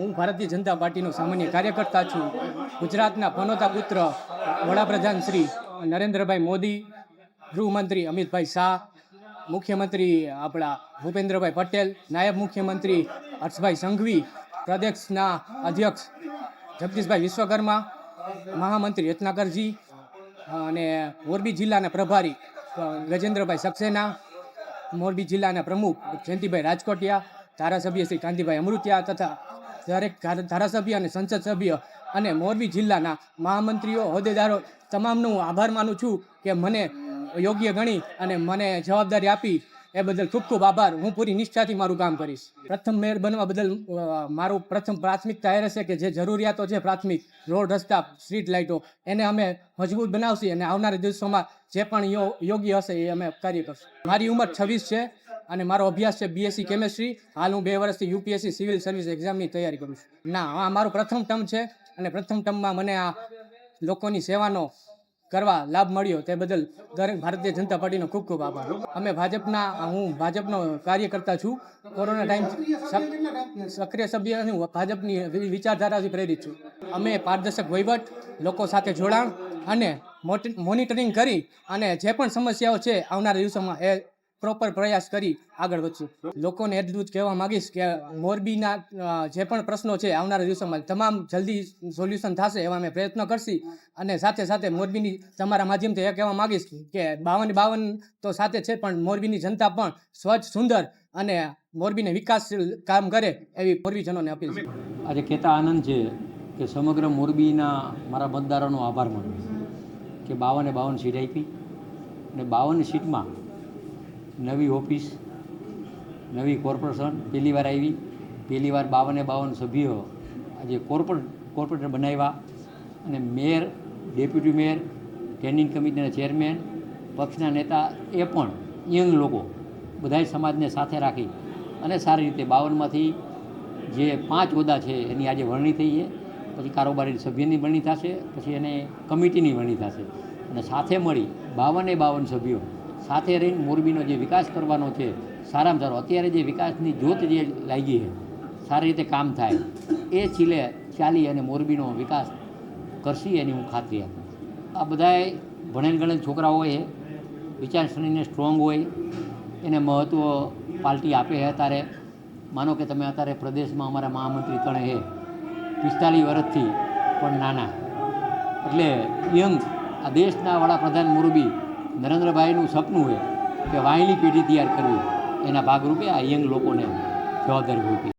હું ભારતીય જનતા પાર્ટીનો સામાન્ય કાર્યકર્તા છું. ગુજરાતના પનોતા પુત્ર વડાપ્રધાન શ્રી નરેન્દ્રભાઈ મોદી, ગૃહમંત્રી અમિતભાઈ શાહ, મુખ્યમંત્રી આપણા ભૂપેન્દ્રભાઈ પટેલ, નાયબ મુખ્યમંત્રી હર્ષભાઈ સંઘવી, પ્રદેશના અધ્યક્ષ જગદીશભાઈ વિશ્વકર્મા, મહામંત્રી રત્નાકરજી અને મોરબી જિલ્લાના પ્રભારી ગજેન્દ્રભાઈ સક્સેના, મોરબી જિલ્લાના પ્રમુખ જયંતિભાઈ રાજકોટિયા, ધારાસભ્ય શ્રી કાંતિભાઈ અમૃતિયા તથા દરેક ધારાસભ્ય અને સંસદ સભ્ય અને મોરબી જિલ્લાના મહામંત્રીઓ, હોદ્દેદારો તમામનો હું આભાર માનું છું કે મને યોગ્ય ગણી અને મને જવાબદારી આપી. એ બદલ ખૂબ ખૂબ આભાર. હું પૂરી નિષ્ઠાથી મારું કામ કરીશ. પ્રથમ મેયર બનવા બદલ મારું પ્રથમ પ્રાથમિકતા એ રહેશે કે જે જરૂરિયાતો છે પ્રાથમિક રોડ, રસ્તા, સ્ટ્રીટ લાઇટો એને અમે મજબૂત બનાવશી અને આવનારા દિવસોમાં જે પણ યોગ્ય હશે એ અમે કાર્ય કરશું. મારી ઉંમર 26 છે અને મારો અભ્યાસ છે BSc કેમેસ્ટ્રી. હાલ હું 2 વર્ષથી UPSC સિવિલ સર્વિસ એક્ઝામની તૈયારી કરું છું. ના, આ મારું પ્રથમ ટર્મ છે અને પ્રથમ ટર્મમાં મને આ લોકોની સેવાનો કરવા લાભ મળ્યો તે બદલ દરેક ભારતીય જનતા પાર્ટીનો ખૂબ ખૂબ આભાર. હું ભાજપનો કાર્યકર્તા છું. કોરોના ટાઈમ સક્રિય સભ્ય હું ભાજપની વિચારધારાથી પ્રેરિત છું. અમે પારદર્શક વહીવટ, લોકો સાથે જોડાણ અને મોનિટરિંગ કરી અને જે પણ સમસ્યાઓ છે આવનારા દિવસોમાં એ પ્રોપર પ્રયાસ કરી આગળ વધશું. લોકોને એટલું જ કહેવા માગીશ કે મોરબીના જે પણ પ્રશ્નો છે આવનારા દિવસોમાં તમામ જલ્દી સોલ્યુશન થશે એવા અમે પ્રયત્નો કરશી. અને સાથે સાથે મોરબીની તમારા માધ્યમથી એ કહેવા માગીશ કે 52 તો સાથે છે પણ મોરબીની જનતા પણ સ્વચ્છ, સુંદર અને મોરબીને વિકાસશીલ કામ કરે એવી મોરબીજનોને અપીલ છે. આજે કહેતા આનંદ છે કે સમગ્ર મોરબીના મારા મતદારોનો આભાર માનું કે 52 સીટ આપી અને 52 સીટમાં નવી ઓફિસ, નવી કોર્પોરેશન પહેલી વાર આવી. પહેલી વાર 52 સભ્યો આજે કોર્પોરેટર બનાવ્યા અને મેયર, ડેપ્યુટી મેયર, સ્ટેન્ડિંગ કમિટીના ચેરમેન, પક્ષના નેતા એ પણ યંગ લોકો બધાય સમાજને સાથે રાખી અને સારી રીતે 52માંથી જે 5 હોદ્દા છે એની આજે વરણી થઈ છે. પછી કારોબારી સભ્યની વરણી થશે, પછી એને કમિટીની વરણી થશે અને સાથે મળી 52 સભ્યો સાથે રહીને મોરબીનો જે વિકાસ કરવાનો છે સારામાં સારો, અત્યારે જે વિકાસની જ્યોત જે લાગી છે સારી રીતે કામ થાય એ ચીલે ચાલી અને મોરબીનો વિકાસ કરશી એની હું ખાતરી આપું. આ બધાએ ભણેલ ગણેલ છોકરાઓ હોય, વિચારસરણીને સ્ટ્રોંગ હોય, એને મહત્ત્વ પાર્ટી આપે છે. અત્યારે માનો કે તમે અત્યારે પ્રદેશમાં અમારા મહામંત્રી તણે છે 45 વર્ષથી પણ નાના, એટલે યંગ આ દેશના વડાપ્રધાન મોરબી નરેન્દ્રભાઈનું સપનું છે કે વાયલી પેઢી તૈયાર કરવી. એના ભાગરૂપે આ યંગ લોકોને જવાબદારી મૂકી.